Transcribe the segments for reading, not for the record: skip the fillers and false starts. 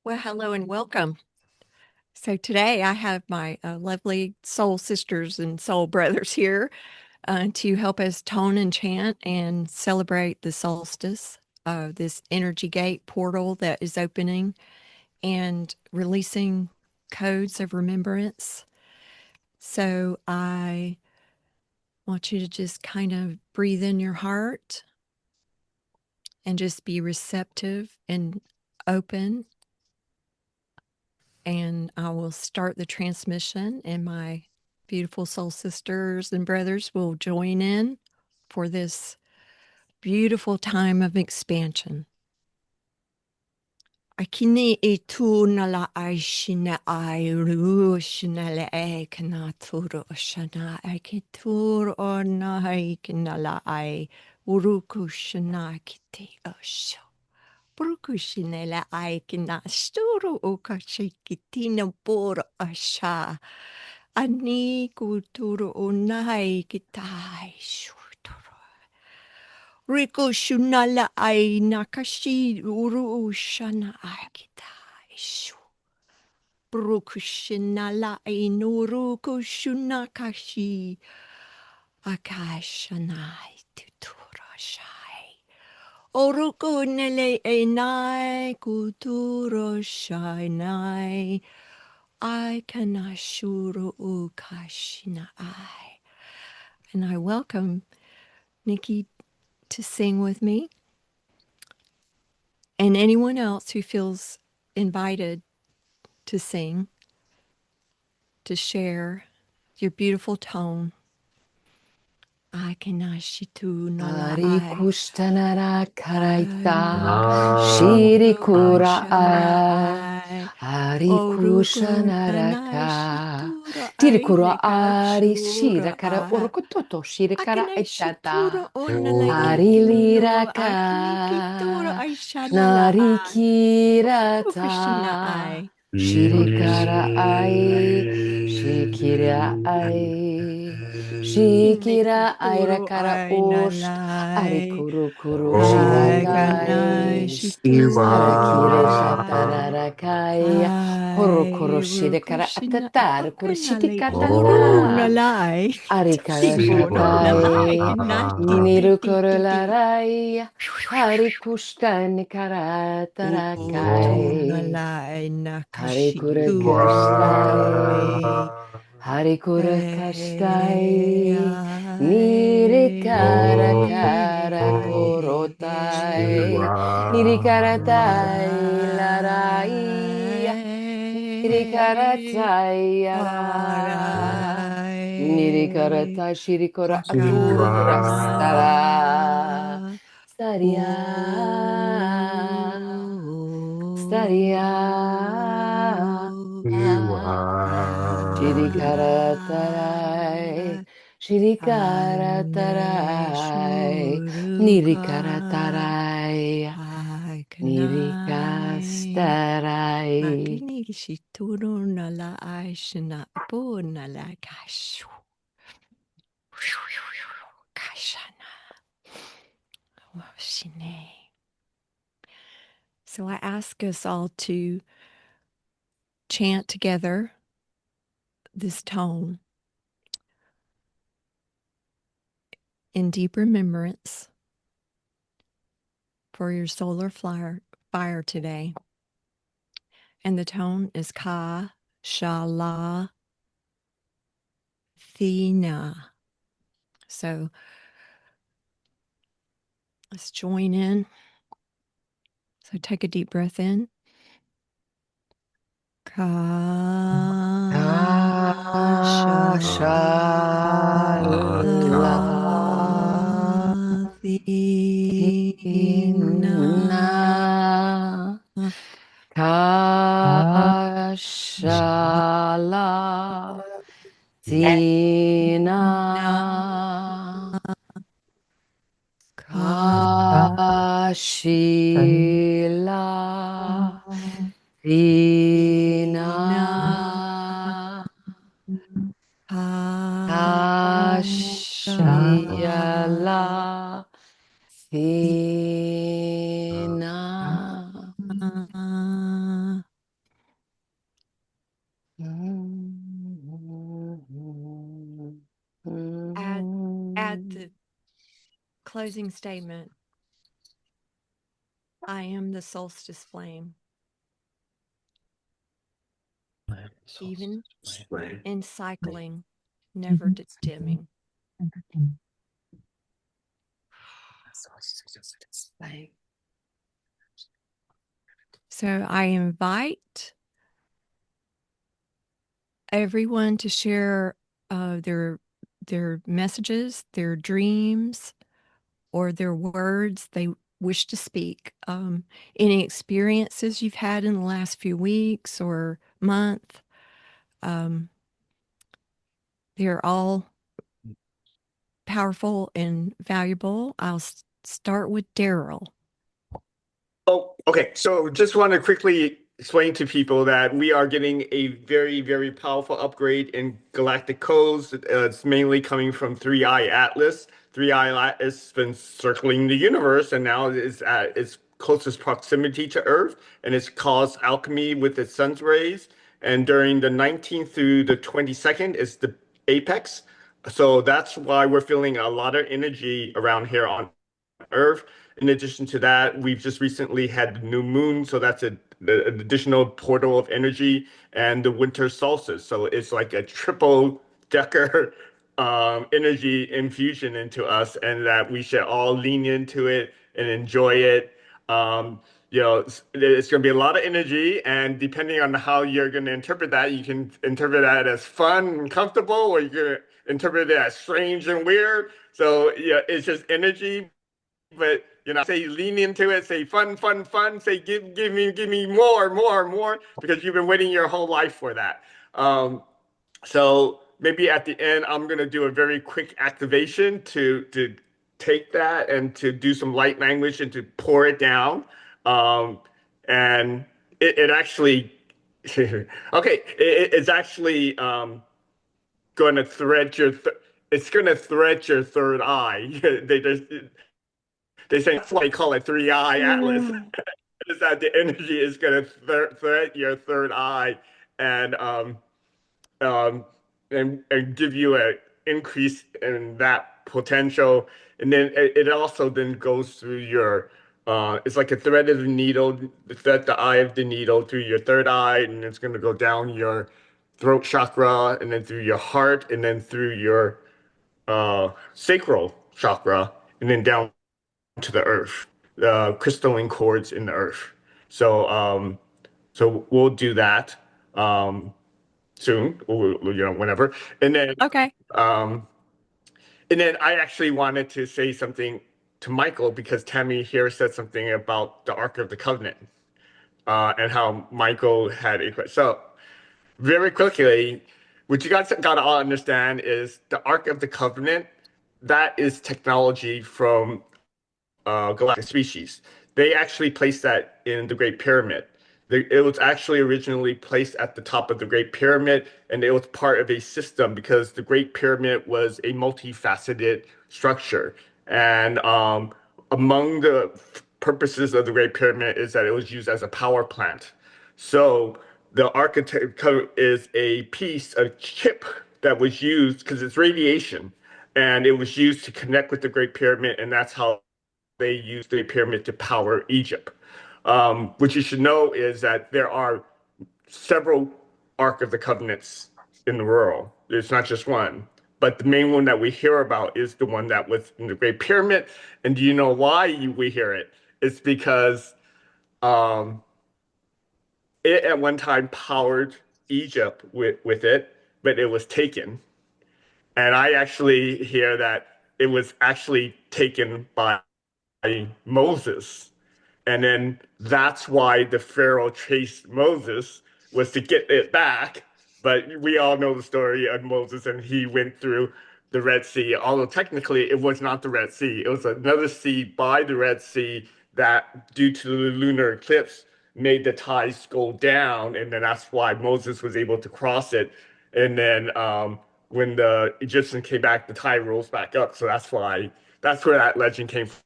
Well, hello and welcome. So today I have my lovely soul sisters and soul brothers here to help us tone and chant and celebrate the solstice, this energy gate portal that is opening and releasing codes of remembrance. So I want you to just kind of breathe in your heart and just be receptive and open, and I will start the transmission, and my beautiful soul sisters and brothers will join in for this beautiful time of expansion. Akini e tu na la ai shina ai ru shina le e kana turu shana ai ki tur o na ai kina la ai uruku shana ki te osho. Brukushinela aikina sturu ukashikitina bora asha. Ani kuturu unai kitai shuturu. Riku shunala ai nakashi uru ushana aikitai shu. Brukushinala ai nuru kushunakashi. Akashanai tuturashai. Oruko nele enai kuturo shinai. I kanashuru ukashina I. And I welcome Nikki to sing with me, and anyone else who feels invited to sing, to share your beautiful tone. I kanashitu no la Ari I. kushtanara karaita Kashu shiri kura Ashai. ari Oruku kushanaraka Nanashituro tiri kura Aineka ari shira Shura kara urukutoto shiri kara Akane Shitura itata ari Onalekitino Akinikitura liraka Aishanala nari Ukushina kirata I. shiri kara ai shikira ai Shikira aira Kinekituro kara ost Ainalai arikuru kuru Aikana shirakai harakire Shitura shatararakai horokoro Ai shirikara Rukushina atatar kurishiti Akanale Uru katata Nalai arikara Shiburu Nalai shatai Kanati nirukuru Titi larai harikushtan karatarakai Nalai harikura Nakashitu kashtai Harikura Hey, kastai, nirikara kara korotai, nirikaratai larai, nirikaratai ara, nirikaratai shirikora atur kurastara, staria, Shirikaratarai, shirikaratarai, nirikaratarai, nirikastarai. Akini shituru nala aishna bo nala kashu. Kashana. Shine. So I ask us all to chant together this tone in deep remembrance for your solar fire today. And the tone is Ka Shala Thina. So let's join in. So take a deep breath in. Ka Shala Thina. Kashala Tina Kashila Tina Kashiala Tina closing statement. I am the solstice flame. Even in cycling, never dimming. So I invite everyone to share their messages, their dreams, or their words they wish to speak. Any experiences you've had in the last few weeks or month. They're all powerful and valuable. I'll start with Darryl. Oh, okay. So just want to quickly explain to people that we are getting a very, very powerful upgrade in galactic codes. It's mainly coming from 3i Atlas. 3i Atlas has been circling the universe and now is at its closest proximity to Earth, and it's caused alchemy with its sun's rays. And during the 19th through the 22nd is the apex. So that's why we're feeling a lot of energy around here on Earth. In addition to that, we've just recently had the new moon, so that's an additional portal of energy, and the winter solstice. So it's like a triple decker energy infusion into us, and that we should all lean into it and enjoy it. It's going to be a lot of energy, and depending on how you're going to interpret that, you can interpret that as fun and comfortable, or you can interpret it as strange and weird. So yeah, it's just energy, but say lean into it, say fun, fun, fun, say give me more, more, more, because you've been waiting your whole life for that. So maybe at the end, I'm gonna do a very quick activation to take that and to do some light language and to pour it down. And it actually, okay, it's actually going to thread it's going to thread your third eye. They say that's why they call it 3i Atlas. Is that the energy is going to thread your third eye and um, and give you a increase in that potential. And then it also then goes through your it's like a thread of the needle, thread the eye of the needle through your third eye, and it's going to go down your throat chakra, and then through your heart, and then through your sacral chakra, and then down to the earth, the crystalline chords in the earth. So so we'll do that soon, or, whenever. And then Okay. um, and then I actually wanted to say something to Michael because Tami here said something about the Ark of the Covenant and how Michael had a question. So very quickly, what you guys got to all understand is the Ark of the Covenant. That is technology from galactic species. They actually placed that in the Great Pyramid. It was actually originally placed at the top of the Great Pyramid, and it was part of a system because the Great Pyramid was a multifaceted structure. And among the purposes of the Great Pyramid is that it was used as a power plant. So the architect is a piece, a chip that was used because it's radiation, and it was used to connect with the Great Pyramid, and that's how they used the pyramid to power Egypt. What you should know is that there are several Ark of the Covenants in the world. It's not just one. But the main one that we hear about is the one that was in the Great Pyramid. And do you know why we hear it? It's because um, it at one time powered Egypt with it, but it was taken. And I actually hear that it was actually taken by Moses. And then that's why the Pharaoh chased Moses was to get it back. But we all know the story of Moses, and he went through the Red Sea, although technically it was not the Red Sea. It was another sea by the Red Sea that, due to the lunar eclipse, made the tides go down. And then that's why Moses was able to cross it. And then when the Egyptians came back, the tide rose back up. So that's where that legend came from.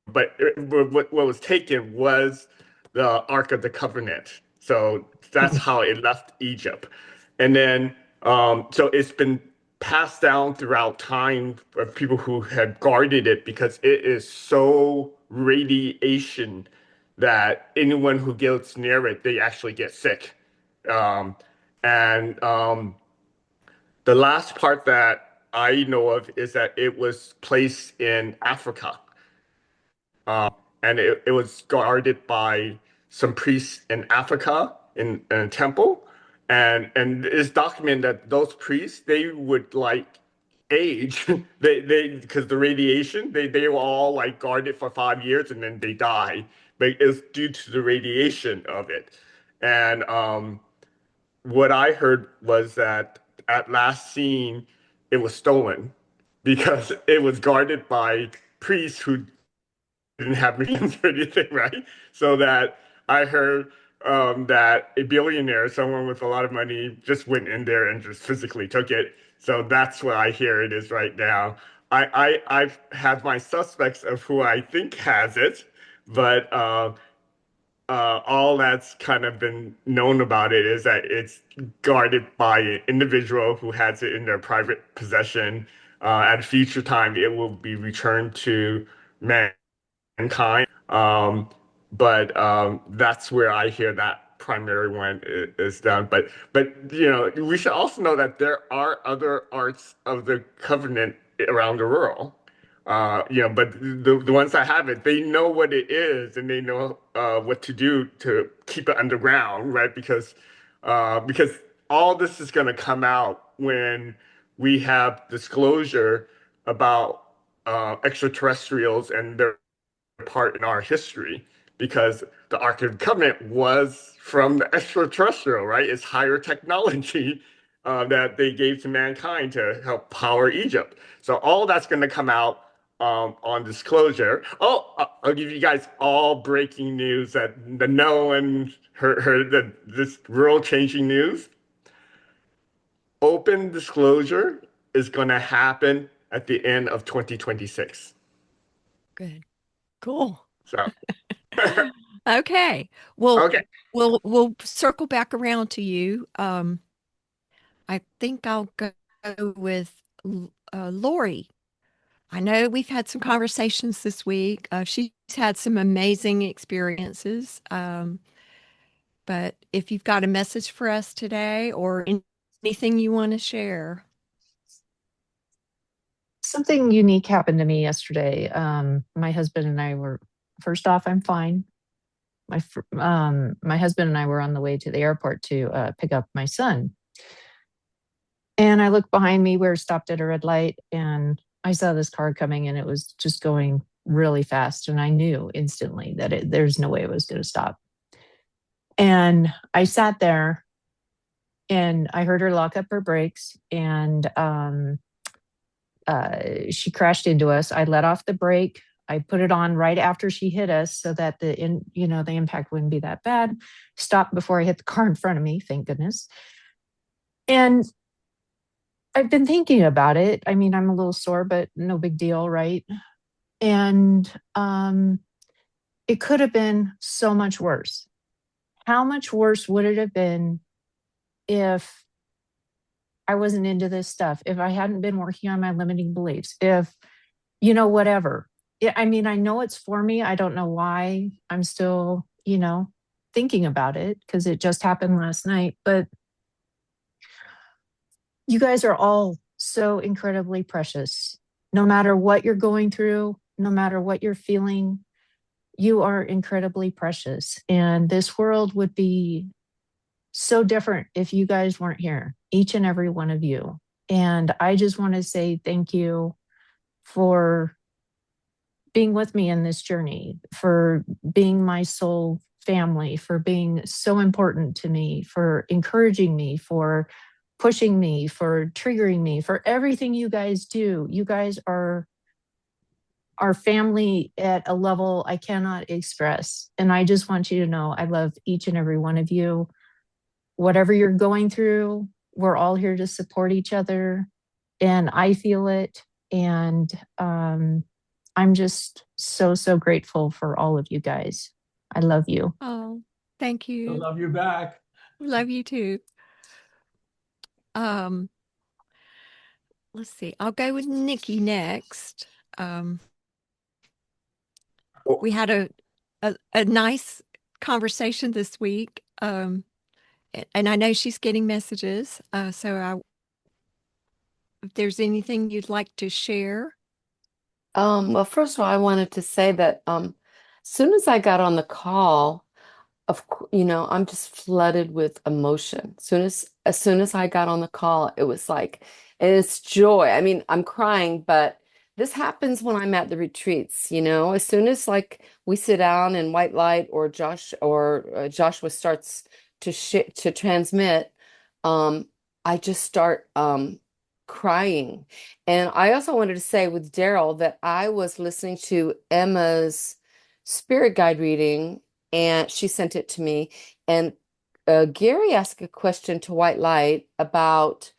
But what was taken was the Ark of the Covenant. So that's how it left Egypt. And then, so it's been passed down throughout time of people who have guarded it because it is so radiation that anyone who gets near it, they actually get sick. Um, and the last part that I know of is that it was placed in Africa. And it was guarded by some priests in Africa in a temple. And it's documented that those priests, they would like age. They because the radiation, they were all like guarded for 5 years and then they die. But it's due to the radiation of it. And what I heard was that at last seen, it was stolen because it was guarded by priests who didn't have machines or anything, right? So that I heard that a billionaire, someone with a lot of money, just went in there and just physically took it. So that's what I hear it is right now. I've had my suspects of who I think has it, but all that's kind of been known about it is that it's guarded by an individual who has it in their private possession. At a future time, it will be returned to mankind. But that's where I hear that primary one is done. But we should also know that there are other arts of the covenant around the world. But the ones that have it, they know what it is and they know what to do to keep it underground, right? Because all this is going to come out when we have disclosure about extraterrestrials and their part in our history because the Ark of the Covenant was from the extraterrestrial, right? It's higher technology that they gave to mankind to help power Egypt. So all that's going to come out on disclosure. Oh, I'll give you guys all breaking news that the no one heard this world-changing news. Open disclosure is going to happen at the end of 2026. Good. Cool. So. Okay. Well, Okay. we'll circle back around to you. I think I'll go with Laurie. I know we've had some conversations this week. She's had some amazing experiences. But if you've got a message for us today or anything you want to share. Something unique happened to me yesterday. My husband and I were, first off, I'm fine. My husband and I were on the way to the airport to pick up my son. And I looked behind me. We were stopped at a red light and I saw this car coming and it was just going really fast. And I knew instantly that there's no way it was going to stop. And I sat there and I heard her lock up her brakes and she crashed into us. I let off the brake. I put it on right after she hit us so that the impact wouldn't be that bad. Stopped before I hit the car in front of me, thank goodness. And I've been thinking about it. I mean, I'm a little sore, but no big deal, right? And it could have been so much worse. How much worse would it have been if I wasn't into this stuff, if I hadn't been working on my limiting beliefs, if, whatever. I mean, I know it's for me. I don't know why I'm still, thinking about it because it just happened last night. But you guys are all so incredibly precious. No matter what you're going through, no matter what you're feeling, you are incredibly precious. And this world would be so different if you guys weren't here, each and every one of you. And I just want to say thank you for being with me in this journey, for being my soul family, for being so important to me, for encouraging me, for pushing me, for triggering me, for everything you guys do. You guys are our family at a level I cannot express. And I just want you to know I love each and every one of you. Whatever you're going through, we're all here to support each other. And I feel it. And I'm just so, so grateful for all of you guys. I love you. Oh, thank you. I love you back. Love you too. let's see. I'll go with Nikki next. Um, Oh, we had a nice conversation this week. And I know she's getting messages. If there's anything you'd like to share. Well, first of all, I wanted to say that soon as I got on the call, I'm just flooded with emotion. As soon as I got on the call, it was like, and it's joy. I mean, I'm crying, but this happens when I'm at the retreats, as soon as like we sit down in white light or Joshua starts to transmit, um, I just start crying. And I also wanted to say with Darryl that I was listening to Emma's spirit guide reading and she sent it to me. And Gary asked a question to White Light about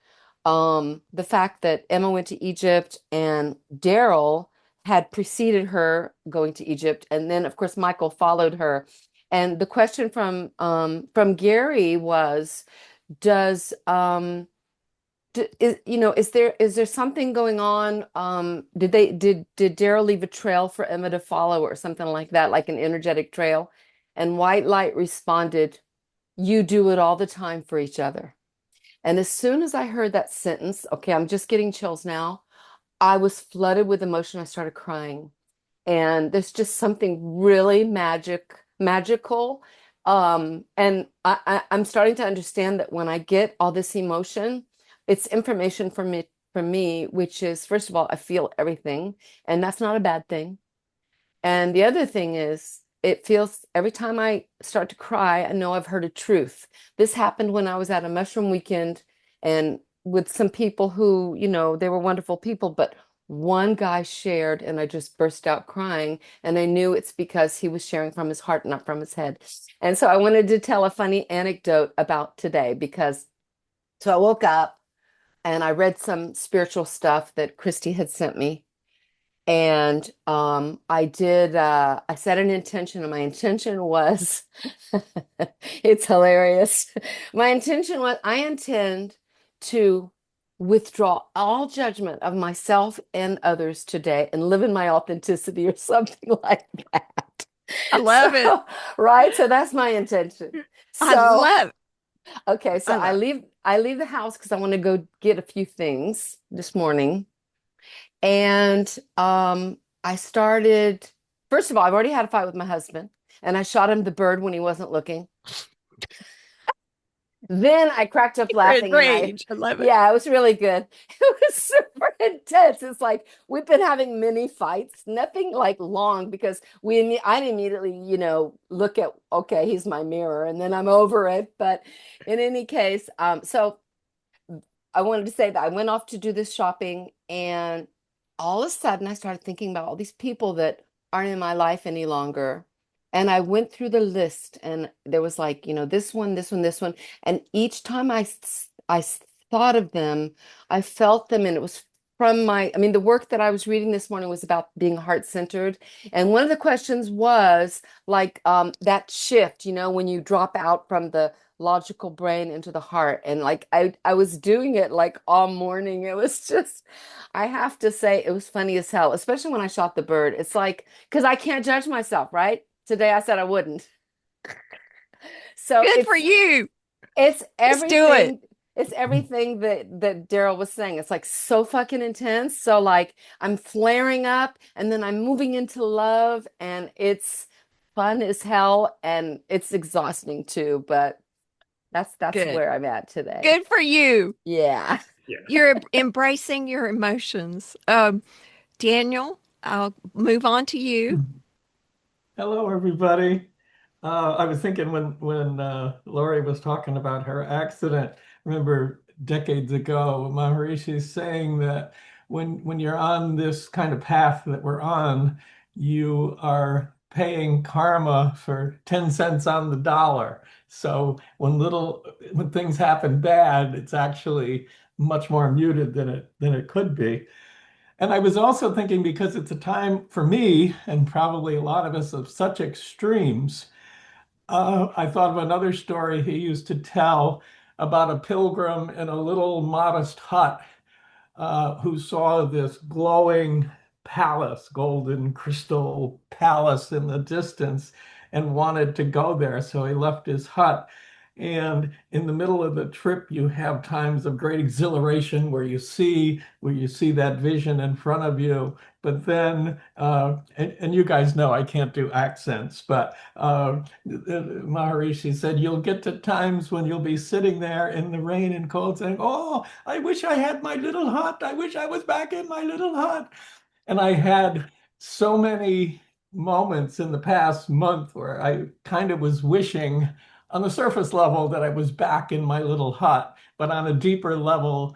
the fact that Emma went to Egypt and Darryl had preceded her going to Egypt, and then of course Michael followed her. And the question from Gary was, does is there something going on? Did Darryl leave a trail for Emma to follow or something like that, like an energetic trail? And White Light responded, "You do it all the time for each other." And as soon as I heard that sentence, okay, I'm just getting chills now. I was flooded with emotion. I started crying. And there's just something really magical. And I'm starting to understand that when I get all this emotion, it's information for me, which is, first of all, I feel everything, and that's not a bad thing. And the other thing is, it feels every time I start to cry, I know I've heard a truth. This happened when I was at a mushroom weekend and with some people who, they were wonderful people, but one guy shared and I just burst out crying. And I knew it's because he was sharing from his heart, not from his head. And so I wanted to tell a funny anecdote about today because so I woke up and I read some spiritual stuff that Christy had sent me. And I set an intention, and my intention was, it's hilarious. My intention was, I intend to withdraw all judgment of myself and others today and live in my authenticity or something like that. I love it. So, right? So that's my intention. I So, love okay, so I I love leave the house because I want to go get a few things this morning. And I started, first of all, I've already had a fight with my husband, and I shot him the bird when he wasn't looking. Then I cracked up You're in laughing and rage. I love it. yeah, it was really good. It was super intense. It's like we've been having mini fights, nothing like long because I immediately, look at, okay, he's my mirror and then I'm over it. But in any case, so I wanted to say that I went off to do this shopping, and all of a sudden I started thinking about all these people that aren't in my life any longer. And I went through the list, and there was like, this one, this one, this one. And each time I thought of them, I felt them. And it was the work that I was reading this morning was about being heart-centered. And one of the questions was like that shift, when you drop out from the logical brain into the heart. And like I was doing it like all morning. It was just, I have to say, it was funny as hell, especially when I shot the bird. It's like, because I can't judge myself, right? Today I said I wouldn't. So Good for it's you. it's Just do it. everything. It's everything that Darryl was saying. It's like so fucking intense. So like I'm flaring up and then I'm moving into love and it's fun as hell and it's exhausting too, but that's Good. where I'm at today. Good for you. Yeah. yeah. You're embracing your emotions. Daniel, I'll move on to you. Hello, everybody. I was thinking when Laurie was talking about her accident. Remember decades ago, Maharishi's saying that when you're on this kind of path that we're on, you are paying karma for 10 cents on the dollar. So when things happen bad, it's actually much more muted than it could be. And I was also thinking because it's a time for me and probably a lot of us of such extremes, I thought of another story he used to tell about a pilgrim in a little modest hut who saw this glowing palace, golden crystal palace in the distance, and wanted to go there. So he left his hut. And in the middle of the trip, you have times of great exhilaration where you see that vision in front of you. But then, and you guys know I can't do accents, but Maharishi said, you'll get to times when you'll be sitting there in the rain and cold saying, oh, I wish I had my little hut. I wish I was back in my little hut. And I had so many moments in the past month where I kind of was wishing on the surface level that I was back in my little hut, but on a deeper level,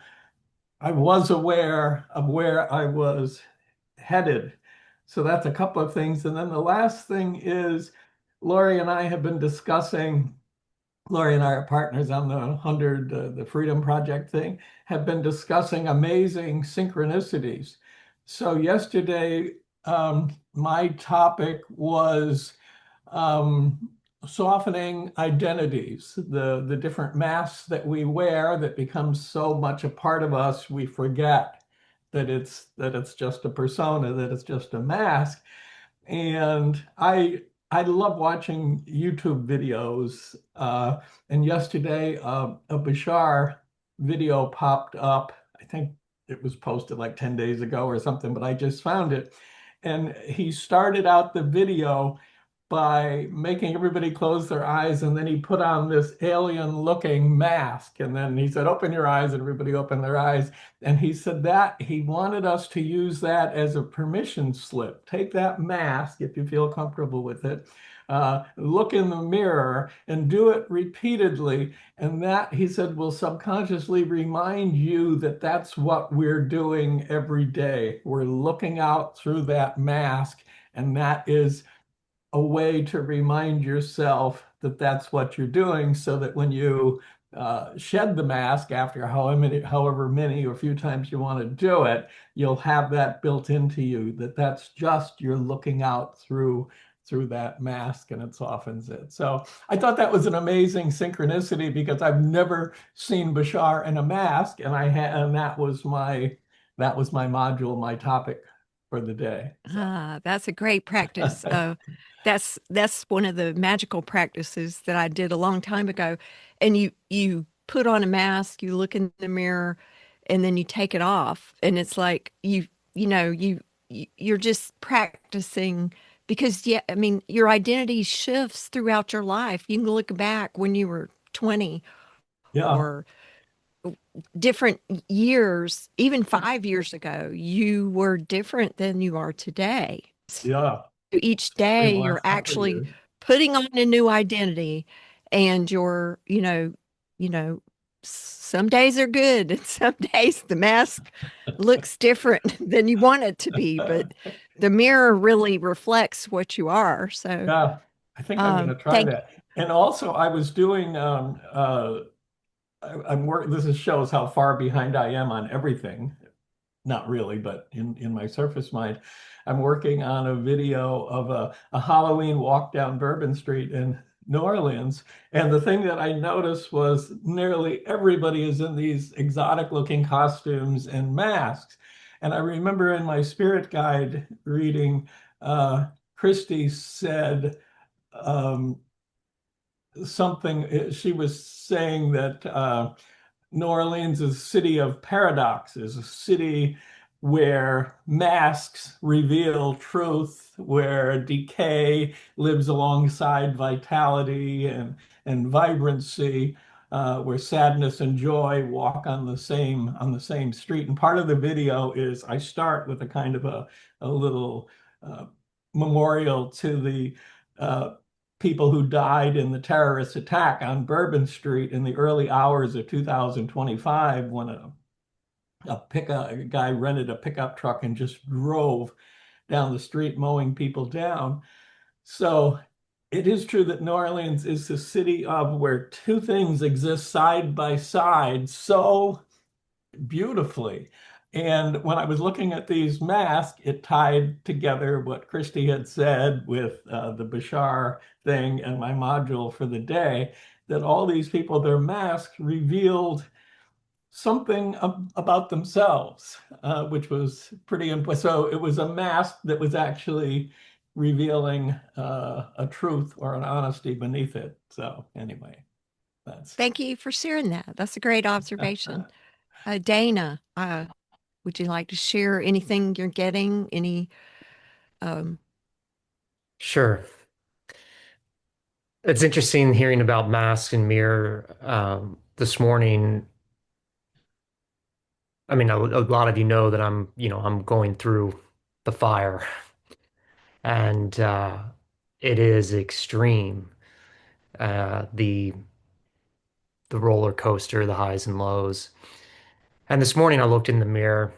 I was aware of where I was headed. So that's a couple of things. And then the last thing is Laurie and I have been discussing, Laurie and I are partners on the 100, the Freedom Project thing, have been discussing amazing synchronicities. So yesterday, my topic was softening identities, the different masks that we wear that become so much a part of us, we forget that it's just a persona, that it's just a mask. And I love watching YouTube videos. And yesterday, a Bashar video popped up. I think it was posted like 10 days ago or something, but I just found it. And he started out the video by making everybody close their eyes, and then he put on this alien looking mask, and then he said, open your eyes, and everybody opened their eyes. And he said that he wanted us to use that as a permission slip. Take that mask if you feel comfortable with it, look in the mirror and do it repeatedly, and that, he said, will subconsciously remind you that that's what we're doing every day. We're looking out through that mask, and that is a way to remind yourself that that's what you're doing, so that when you shed the mask after however many or few times you want to do it, you'll have that built into you, that that's just you're looking out through that mask, and it softens it. So I thought that was an amazing synchronicity, because I've never seen Bashar in a mask, and that was my module, my topic for the day. So. That's a great practice. That's one of the magical practices that I did a long time ago. And you put on a mask, you look in the mirror, and then you take it off, and it's like you're just practicing, because yeah, I mean, your identity shifts throughout your life. You can look back when you were 20 Yeah, or different years, even 5 years ago, you were different than you are today. yeah. Each In day, the you're last couple of actually years. putting on a new identity, and some days are good, and some days the mask looks different than you want it to be, but the mirror really reflects what you are. So, Yeah, I think I'm going to try thank that. And also, I was doing I'm working. Shows how far behind I am on everything. Not really, but in my surface mind, I'm working on a video of a Halloween walk down Bourbon Street in New Orleans. And the thing that I noticed was nearly everybody is in these exotic looking costumes and masks. And I remember in my spirit guide reading, Christy said um, something, she was saying that New Orleans is a city of paradoxes, a city where masks reveal truth, where decay lives alongside vitality and vibrancy, where sadness and joy walk on the same street. And part of the video is I start with a kind of a little memorial to the uh, people who died in the terrorist attack on Bourbon Street in the early hours of 2025, when a guy rented a pickup truck and just drove down the street mowing people down. So it is true that New Orleans is the city of where two things exist side by side so beautifully. And when I was looking at these masks, it tied together what Christy had said with the Bashar thing and my module for the day, that all these people, their masks revealed something about themselves, which was pretty impressive. So it was a mask that was actually revealing a truth or an honesty beneath it. So anyway, that's. Thank you for sharing that. That's a great observation. Dana, would you like to share anything you're getting? Any? Sure. It's interesting hearing about mask and mirror this morning. I mean, a lot of you know that I'm going through the fire, and it is extreme. The roller coaster, the highs and lows. And this morning I looked in the mirror,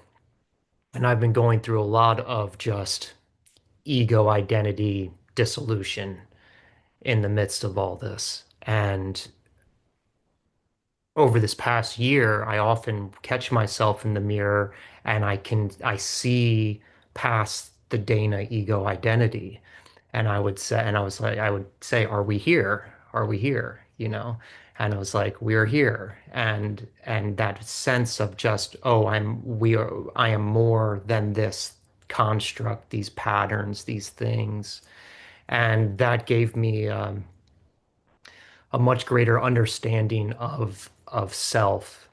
and I've been going through a lot of just ego identity dissolution in the midst of all this. And over this past year, I often catch myself in the mirror and I see past the Dana ego identity. And I would say, are we here? Are we here? And I was like, we're here. And that sense of just, oh, I am more than this construct, these patterns, these things. And that gave me a much greater understanding of self.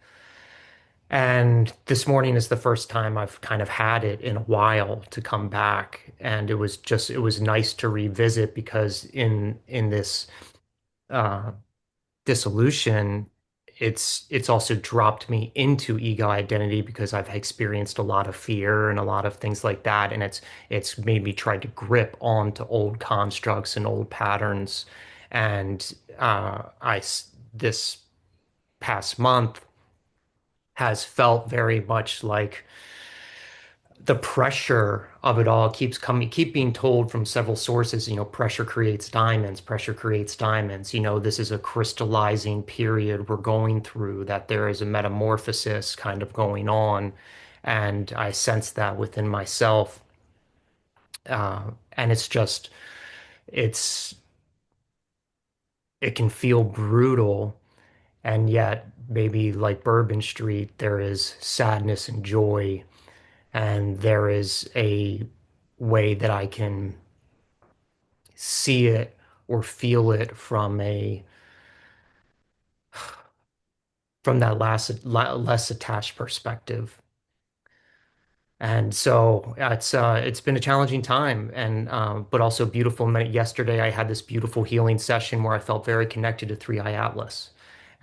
And this morning is the first time I've kind of had it in a while to come back. And it was nice to revisit because in this uh, dissolution, it's also dropped me into ego identity because I've experienced a lot of fear and a lot of things like that. And it's made me try to grip onto old constructs and old patterns. And this past month has felt very much like the pressure of it all keep being told from several sources, pressure creates diamonds, pressure creates diamonds. This is a crystallizing period we're going through, that there is a metamorphosis kind of going on. And I sense that within myself. And it's, it can feel brutal. And yet, maybe like Bourbon Street, there is sadness and joy, and there is a way that I can see it or feel it from that less attached perspective. And so it's been a challenging time, and but also beautiful. Yesterday, I had this beautiful healing session where I felt very connected to Three Eye Atlas,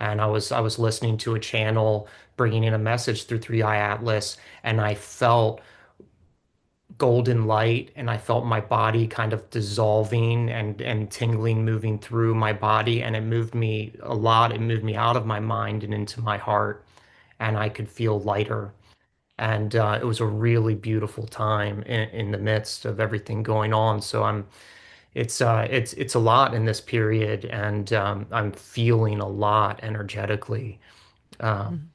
and I was listening to a channel bringing in a message through Three Eye Atlas, and I felt golden light, and I felt my body kind of dissolving and tingling, moving through my body, and it moved me a lot. It moved me out of my mind and into my heart, and I could feel lighter. And it was a really beautiful time in the midst of everything going on. So it's a lot in this period, and I'm feeling a lot energetically. Um,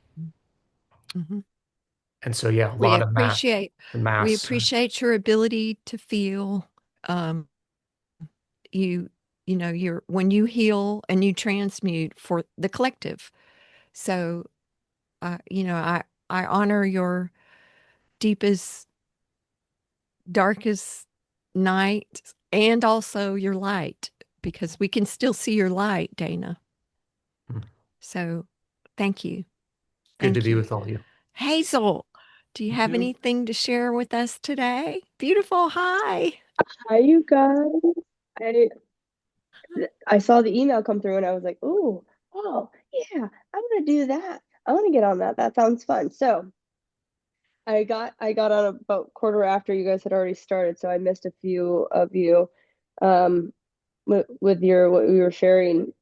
Mhm. and so yeah, a We lot of appreciate we mass. appreciate your ability to feel. Um, you you know you're when you heal and you transmute for the collective. So I honor your deepest, darkest night and also your light, because we can still see your light, Dana. So thank you. Good to Thank be you. with all you. Hazel, do you Thank have you. anything to share with us today? Beautiful. Hi. Hi, you guys. I I saw the email come through and I was like, oh, yeah, I want to do that. I want to get on that. That sounds fun. So I got on about quarter after you guys had already started, so I missed a few of you with your what we were sharing.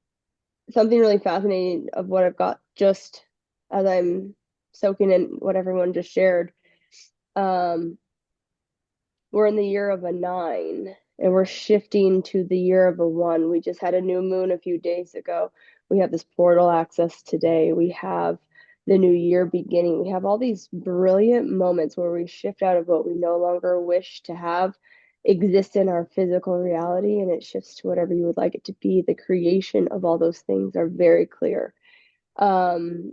Something really fascinating of what I've got just as I'm soaking in what everyone just shared. Um, we're in the year of a 9 and we're shifting to the year of a 1. We just had a new moon a few days ago. We have this portal access today. We have the new year beginning. We have all these brilliant moments where we shift out of what we no longer wish to have exist in our physical reality, and it shifts to whatever you would like it to be. The creation of all those things are very clear. Um,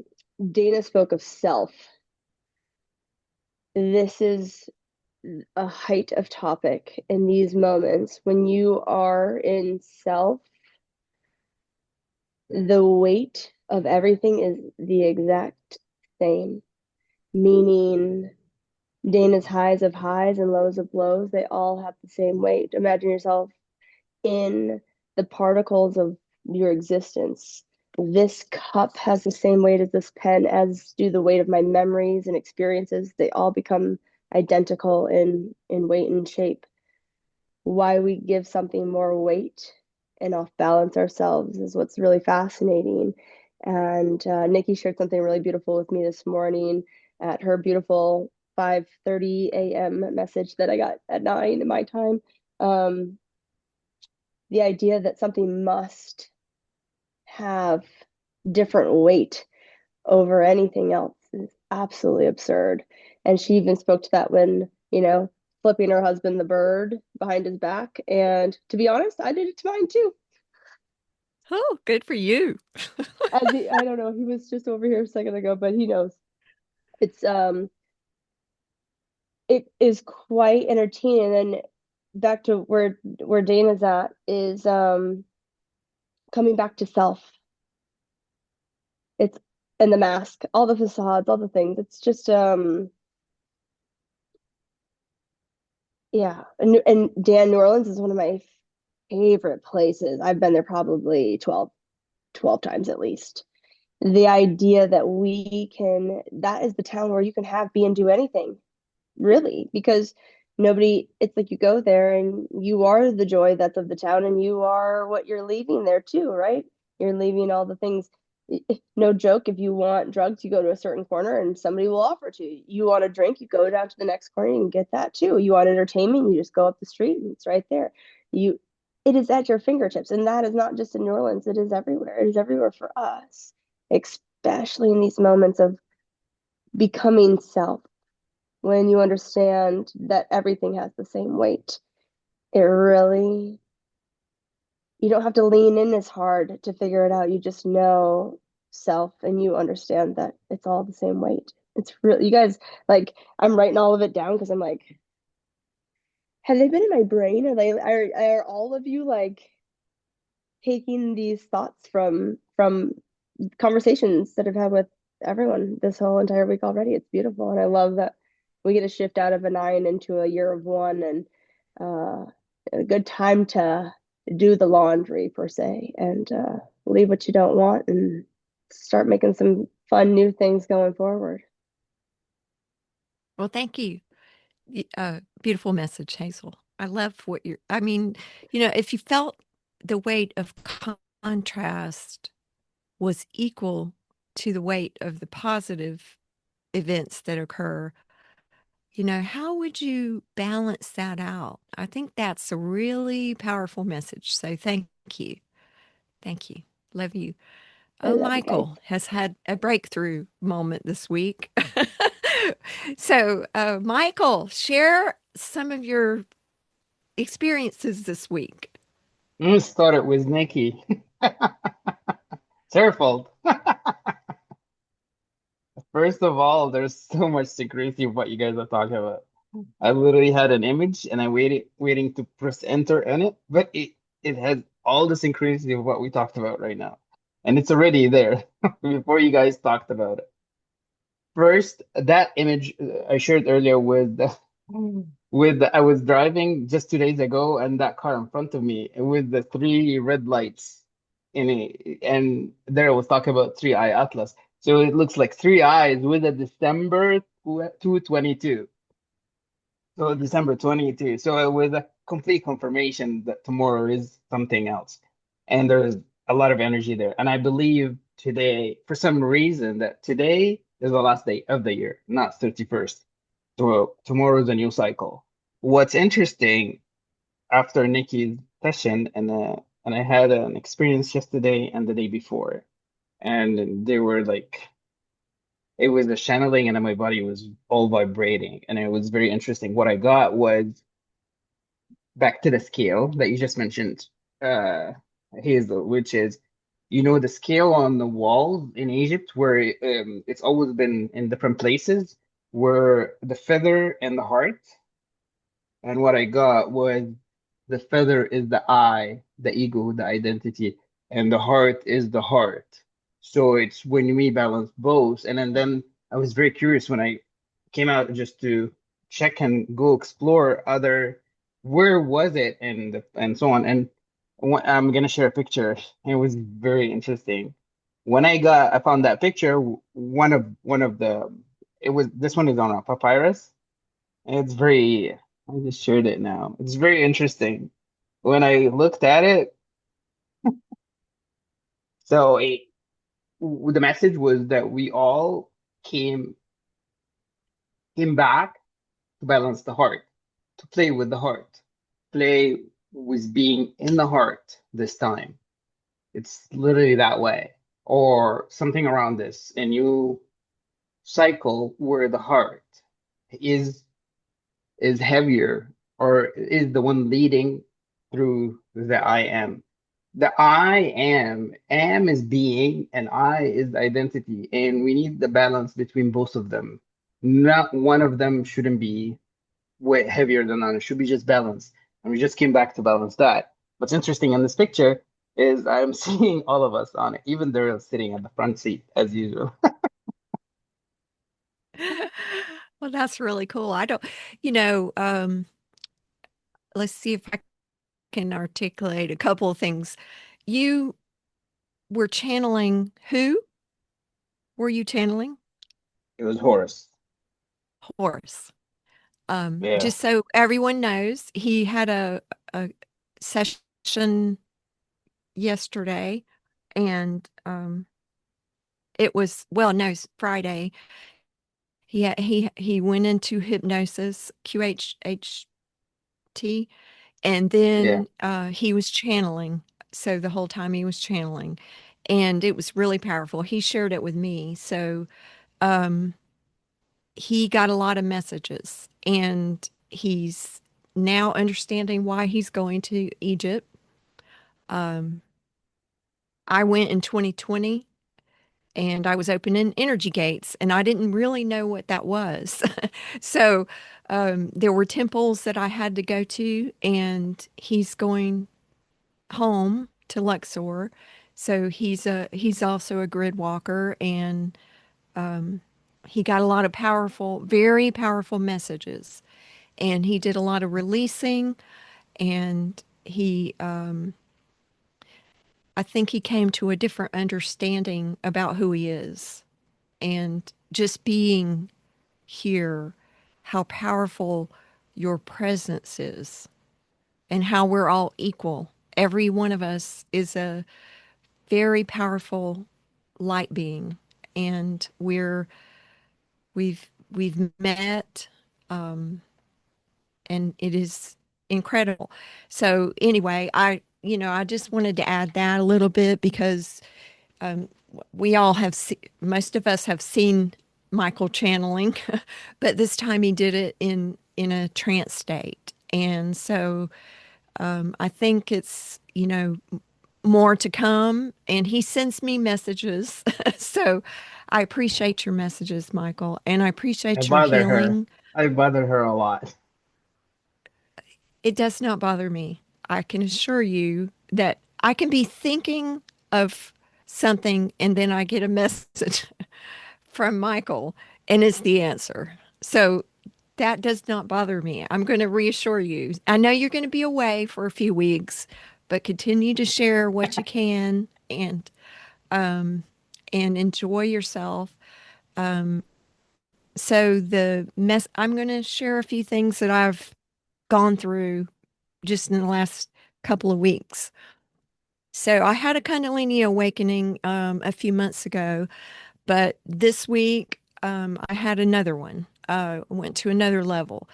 Dana spoke of self. This is a height of topic in these moments. When you are in self, the weight of everything is the exact same, meaning Dana's highs of highs and lows of lows, they all have the same weight. Imagine yourself in the particles of your existence. This cup has the same weight as this pen, as do the weight of my memories and experiences. They all become identical in weight and shape. Why we give something more weight and off balance ourselves is what's really fascinating. And Nikki shared something really beautiful with me this morning at her beautiful 5:30 a.m. message that I got at 9 in my time. The idea that something must have different weight over anything else is absolutely absurd. And she even spoke to that when, flipping her husband the bird behind his back. And to be honest, I did it to mine too. Oh, good for you. I don't know, he was just over here a second ago, but he knows. It is quite entertaining. And back to where Dana's at is coming back to self. It's and the mask, all the facades, all the things. It's just yeah. And Dan, New Orleans is one of my favorite places. I've been there probably 12 times at least. The idea that that is the town where you can have, be, and do anything, really, because it's like you go there and you are the joy that's of the town, and you are what you're leaving there too, right? You're leaving all the things. No joke, if you want drugs, you go to a certain corner and somebody will offer to you. You want a drink, you go down to the next corner and get that too. You want entertainment, you just go up the street and it's right there. It is at your fingertips. And that is not just in New Orleans, it is everywhere. It is everywhere for us, especially in these moments of becoming self. When you understand that everything has the same weight, you don't have to lean in as hard to figure it out. You just know self and you understand that it's all the same weight. It's really, you guys, like, I'm writing all of it down because I'm like, have they been in my brain? Are all of you like taking these thoughts from conversations that I've had with everyone this whole entire week already? It's beautiful. And I love that we get a shift out of a 9 into a year of 1, and a good time to do the laundry per se, and leave what you don't want and start making some fun new things going forward. Well, thank you. Beautiful message, Hazel. I love if you felt the weight of contrast was equal to the weight of the positive events that occur, how would you balance that out? I think that's a really powerful message. So thank you. Thank you. Love you. I Oh, love you guys. Michael has had a breakthrough moment this week. So, Michael, share some of your experiences this week. I'm gonna start it with Nikki. It's her fault. First of all, there's so much secrecy of what you guys are talking about. I literally had an image and I waiting to press enter in it, but it has all the synchronicity of what we talked about right now. And it's already there before you guys talked about it. First, that image I shared earlier I was driving just 2 days ago, and that car in front of me with the 3 red lights in it, and there was talking about 3-eye atlas. So it looks like 3 eyes with a December 222. So December 22. So it was a complete confirmation that tomorrow is something else. And there's a lot of energy there. And I believe today, for some reason, that today is the last day of the year, not 31st. So tomorrow is a new cycle. What's interesting after Nikki's session, and I had an experience yesterday and the day before, and they were like, it was a channeling and my body was all vibrating, and it was very interesting. What I got was back to the scale that you just mentioned, Hazel, which is you know, the scale on the walls in Egypt, where it's always been in different places, were the feather and the heart. And what I got was the feather is the I, the ego, the identity, and the heart is the heart. So it's when we balance both. And then I was very curious when I came out just to check and go explore other, where was it and so on. And I'm gonna share a picture. It was very interesting. When I found that picture, one of the, it was, this one is on a papyrus. It's very, I just shared it now. It's very interesting. When I looked at it, so the message was that we all came back to balance the heart, to play with the heart, play with being in the heart this time. It's literally that way, or something around this. A new cycle where the heart is is heavier, or is the one leading through the I am. The I am is being, and I is identity, and we need the balance between both of them. Not one of them shouldn't be way heavier than the other. It should be just balanced, and we just came back to balance that. What's interesting in this picture is I'm seeing all of us on it, even Daryl sitting at the front seat as usual. Well, that's really cool. I don't, let's see if I can articulate a couple of things. You were channeling who? Were you channeling? It was Horus. Horse. Yeah. Just so everyone knows, he had a session yesterday, and it was, well, no, it's Friday. He went into hypnosis, QHHT, and Yeah. then he was channeling. So the whole time he was channeling, and it was really powerful. He shared it with me. So um, he got a lot of messages, and he's now understanding why he's going to Egypt. Um, I went in 2020, and I was opening energy gates, and I didn't really know what that was. So there were temples that I had to go to, and he's going home to Luxor. So he's also a grid walker, and he got a lot of powerful, very powerful messages, and he did a lot of releasing, and I think he came to a different understanding about who he is, and just being here, how powerful your presence is, and how we're all equal. Every one of us is a very powerful light being, and we've met, and it is incredible. So anyway, I just wanted to add that a little bit, because um, we all most of us have seen Michael channeling, but this time he did it in a trance state, and so I think it's more to come, and he sends me messages. So I appreciate your messages, Michael, and I I appreciate your bother her. healing. I bother her a lot. It does not bother me. I can assure you that I can be thinking of something, and then I get a message from Michael, and it's the answer. So that does not bother me. I'm going to reassure you. I know you're going to be away for a few weeks, but continue to share what you can, and enjoy yourself. So I'm going to share a few things that I've gone through just in the last couple of weeks. So I had a Kundalini awakening a few months ago, but this week I had another one. Went to another level.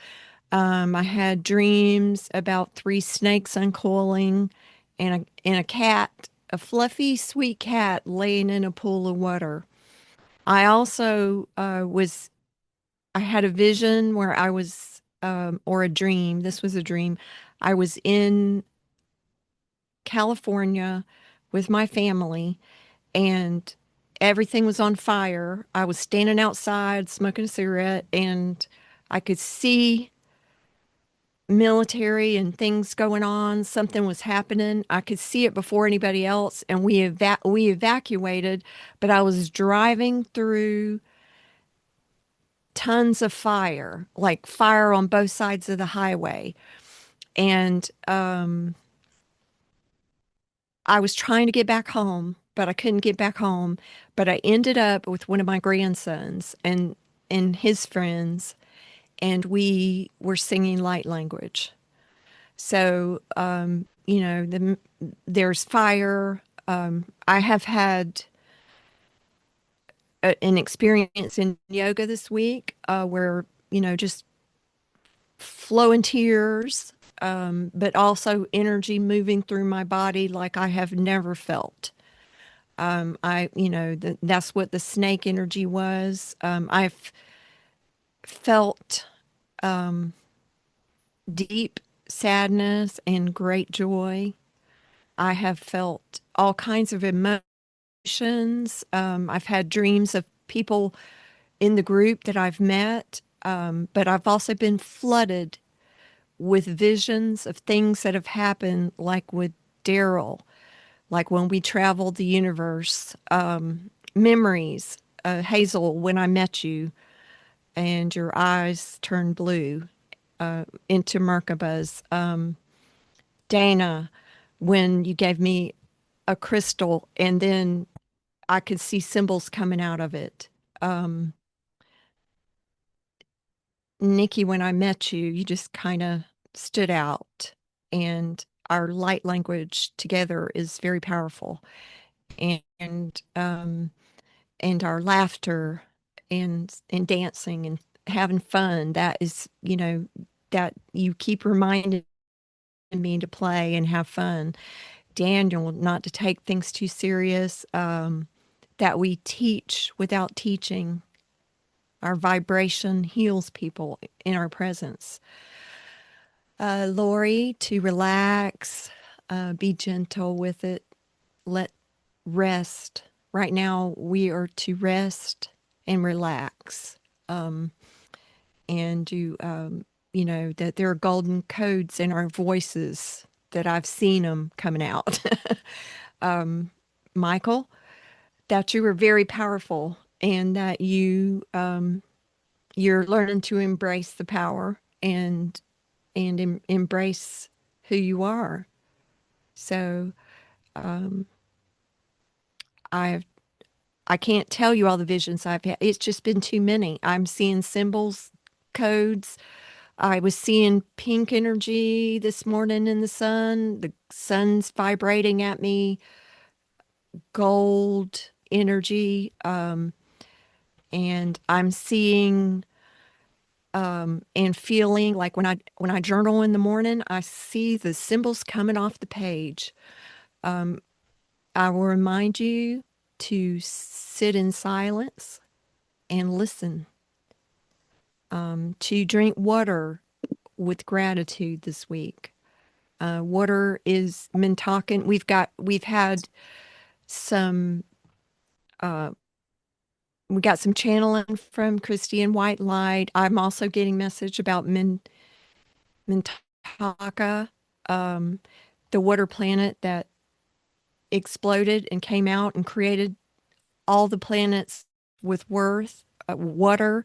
I had dreams about three snakes uncoiling, and a cat, a fluffy, sweet cat laying in a pool of water. I also I had a vision where I was, or a dream. This was a dream. I was in California with my family, and everything was on fire. I was standing outside smoking a cigarette, and I could see military and things going on. Something was happening. I could see it before anybody else, and we evacuated. But I was driving through tons of fire, like fire on both sides of the highway, and I was trying to get back home, but I couldn't get back home. But I ended up with one of my grandsons and his friends, and we were singing light language. So, there's fire. I have had an experience in yoga this week where, just flowing tears, but also energy moving through my body like I have never felt. That's what the snake energy was. I've felt deep sadness and great joy. I have felt all kinds of emotions. I've had dreams of people in the group that I've met, but I've also been flooded with visions of things that have happened, like with Darryl, like when we traveled the universe, memories, Hazel, when I met you and your eyes turned blue into Merkabah's, Dana, when you gave me a crystal and then I could see symbols coming out of it. Um, Nikki, when I met you, you just kind of stood out, and our light language together is very powerful. And and our laughter and dancing and having fun, that is, that you keep reminding me to play and have fun. Daniel, not to take things too serious, that we teach without teaching. Our vibration heals people in our presence. Laurie, to relax, be gentle with it, let rest. Right now, we are to rest and relax. And that there are golden codes in our voices, that I've seen them coming out. Michael, that you are very powerful, and that you're learning to embrace the power and embrace who you are. So I've I can't tell you all the visions I've had. It's just been too many. I'm seeing symbols, codes. I was seeing pink energy this morning in the sun. The sun's vibrating at me, gold energy. And I'm seeing and feeling like when I journal in the morning, I see the symbols coming off the page. I will remind you to sit in silence and listen, to drink water with gratitude this week. Water is Mintalkin. We've had some we got some channeling from Christian White Light. I'm also getting message about Mintaka, the water planet that exploded and came out and created all the planets with water.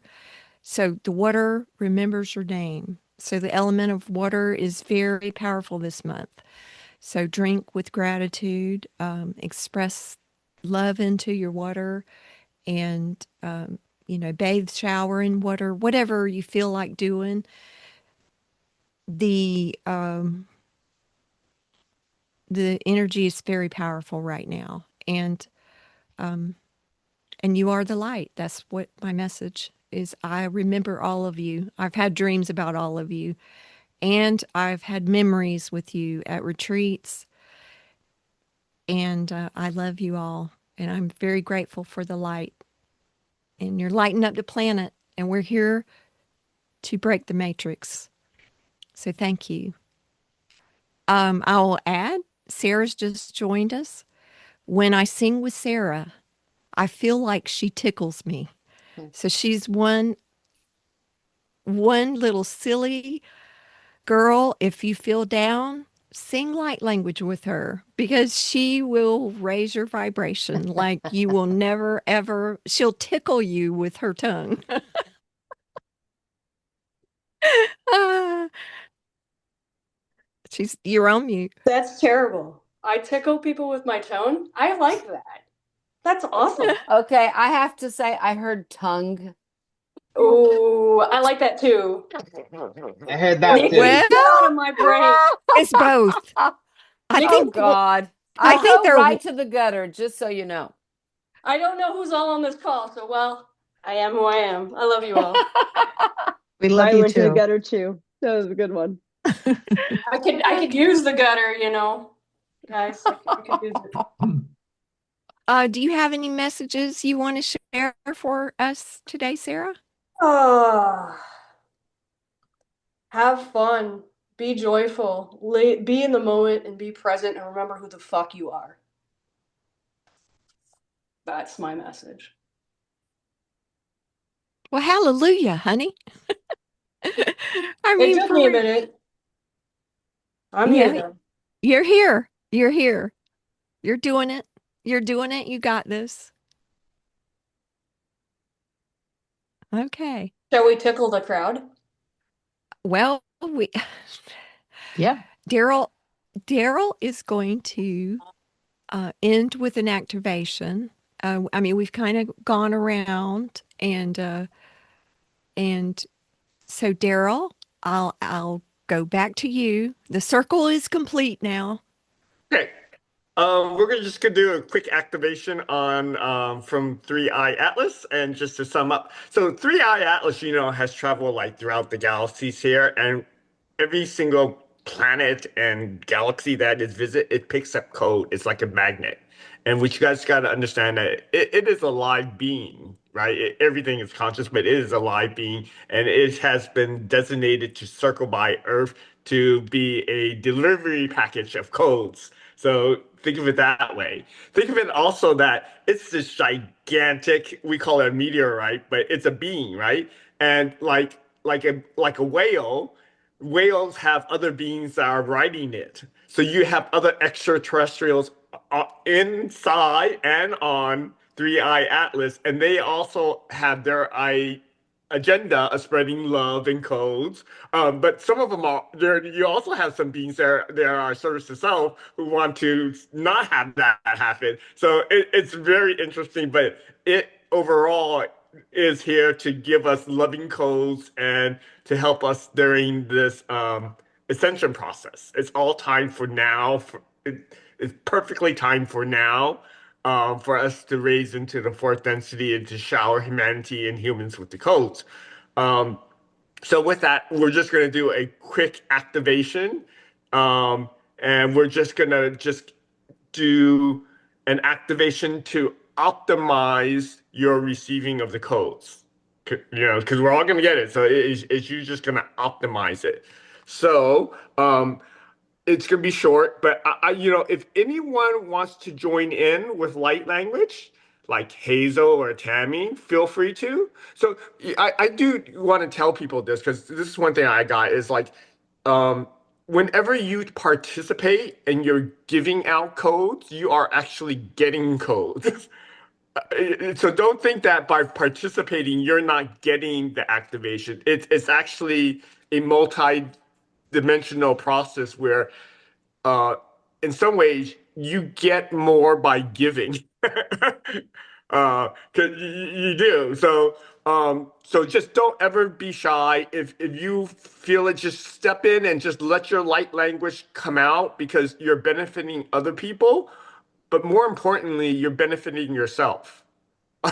So the water remembers your name. So the element of water is very powerful this month. So drink with gratitude, express love into your water, and bathe, shower in water, whatever you feel like doing. The energy is very powerful right now, and you are the light. That's what my message is. I remember all of you. I've had dreams about all of you, and I've had memories with you at retreats, and I love you all, and I'm very grateful for the light. And you're lighting up the planet, and we're here to break the matrix. So thank you. I'll add, Sarah's just joined us. when I sing with Sarah, I feel like she tickles me. So she's one little silly girl. If you feel down, sing light language with her because she will raise your vibration like you will never ever. She'll tickle you with her tongue. Ah, you're on mute. That's terrible. I tickle people with my tone. I like that. That's awesome. Okay, I have to say I heard tongue. Oh, I like that too. I heard that Nikki, too. Well, get out of my brain. it's both. I Nikki, Oh think. God. I I think go they're. right to the gutter, just so you know. I don't know who's all on this call, so well, I am who I am. I love you all. We love I you went to the too. gutter too. That was a good one. I could use the gutter, you know, guys. I could use it. Do you have any messages you want to share for us today, Sarah? Have fun. Be joyful. Be in the moment and be present and remember who the fuck you are. That's my message. Well, hallelujah, honey. I It mean, took for me a real. minute. I'm Yeah, here. you're here. You're here. You're doing it. You're doing it. You got this. Okay. Shall we tickle the crowd? Well, Yeah. Darryl is going to end with an activation. I mean, we've kind of gone around, and so Darryl, I'll go back to you. The circle is complete now. Okay. Just gonna do a quick activation on from 3i Atlas, and just to sum up. So 3i Atlas, has traveled like throughout the galaxies here, and every single planet and galaxy that is visit, it picks up code. It's like a magnet. And what you guys got to understand that it is a live being, right? Everything is conscious, but it is a live being, and it has been designated to circle by Earth to be a delivery package of codes. So think of it that way. Think of it also that it's this gigantic, we call it a meteorite, but it's a being, right? And like a whale, whales have other beings that are riding it. So you have other extraterrestrials inside and on 3i Atlas, and they also have their agenda of spreading love and codes. But some of them are there. You also have some beings there are service to self who want to not have that happen. So it's very interesting, but it overall is here to give us loving codes and to help us during this ascension process. It's all time for now. It's perfectly timed for now, for us to raise into the fourth density and to shower humanity and humans with the codes. Um, so with that, we're just going to do a quick activation, and we're just going to do an activation to optimize your receiving of the codes. Because we're all going to get it. So it's you just going to optimize it. So it's going to be short, but if anyone wants to join in with light language, like Hazel or Tami, feel free to. So I do want to tell people this because this is one thing I got is like, whenever you participate and you're giving out codes, you are actually getting codes. So don't think that by participating, you're not getting the activation. It's actually a multi-dimensional process where in some ways you get more by giving. 'Cause you do. So just don't ever be shy. If you feel it, just step in and just let your light language come out because you're benefiting other people, but more importantly, you're benefiting yourself.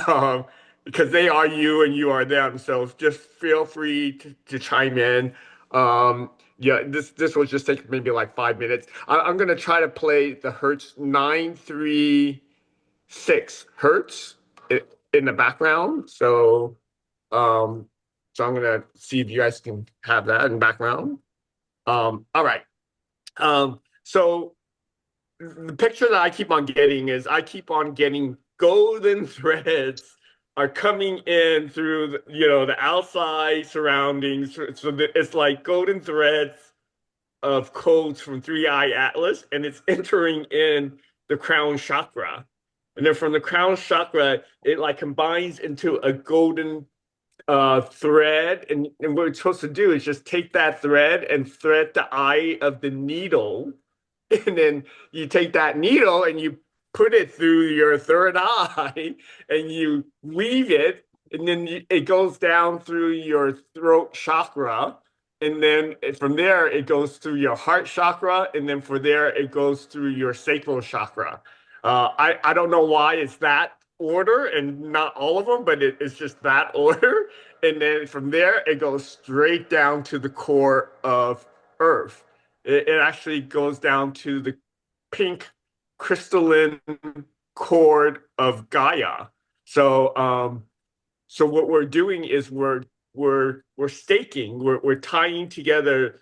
um, because they are you and you are them. So just feel free to chime in. Yeah, this will just take maybe like 5 minutes. I'm gonna try to play the Hertz 936 Hertz in the background. Um, so I'm gonna see if you guys can have that in the background. All right. So the picture that I keep on getting is I keep on getting golden threads are coming in through the outside surroundings. So it's like golden threads of codes from Three Eye Atlas, and it's entering in the crown chakra. And then from the crown chakra, it like combines into a golden thread. And what it's supposed to do is just take that thread and thread the eye of the needle. And then you take that needle and you put it through your third eye and you weave it. And then it goes down through your throat chakra. And then from there, it goes through your heart chakra. And then from there, it goes through your sacral chakra. I don't know why it's that order and not all of them, but it's just that order. And then from there, it goes straight down to the core of Earth. It actually goes down to the pink crystalline cord of Gaia. So what we're doing is we're staking, we're tying together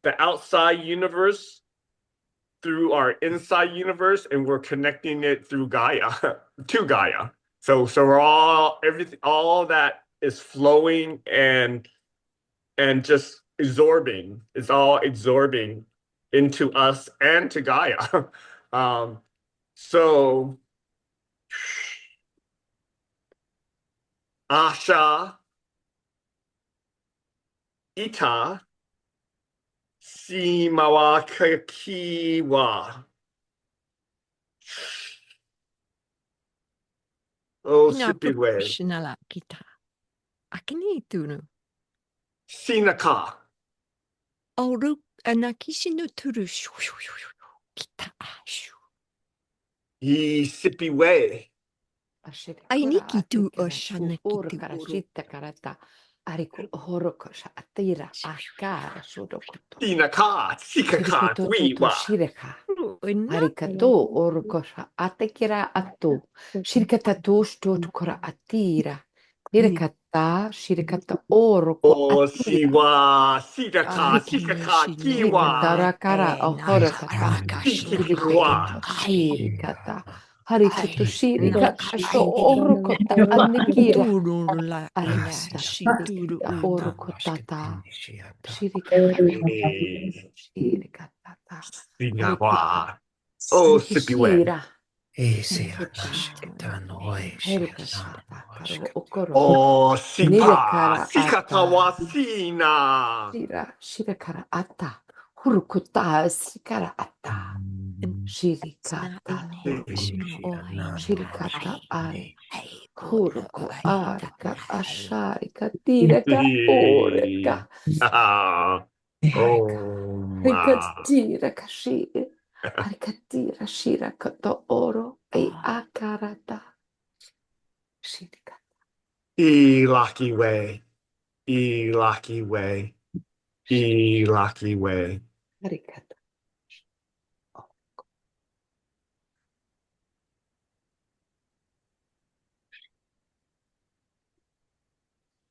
the outside universe through our inside universe, and we're connecting it through Gaia to Gaia. So we're all that is flowing and just absorbing. It's all absorbing into us and to Gaia. So Asha, Ita, Simawa Kakiwa. Oh, Sipiwe. Shinala kita. Akini tunu. Sinaka. Oru anakishinu turu. Kita. Yi Sipiwe. Ainiki tu oshanaki Uru tu karashita karata. Ariku horokosha atira akara shodokuto. Sinaka. Sikaka. Shirikoto Wiwa. shireka. uru. Arikato orokosha atekira atu. Shirikatato shtotukora atira. Shirikata oroko Oh, atira. Siwa. Sidaka. Aki Sikaka. Kiwa. Shirikatarakara ahorokata. Sikikwa. Shirikata. Harikuto shirikata to orokota anikira. Arikata shirikata orokotata. Shirikata. Sinawa. Oh, Sipiwe. Shira. Easy, okoro. Oh, Sipa. Nirekara Sikata ata. wa Sina. Shirakara ata. Hurukuta sikara ata. Shirikata. Shirikata ai. Huruku arika asharika direka oreka. Oh, Rikatira kashi. Arikatira shirakato oro e akarata. Shirikata. lucky way. Lucky way. Lucky way. Arikata.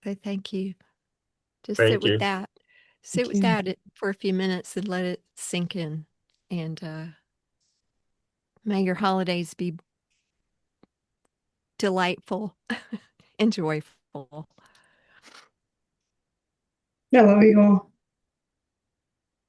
So thank you. Just Thank sit with you. that. Sit with that for a few minutes and let it sink in. And may your holidays be delightful and joyful. I love you all.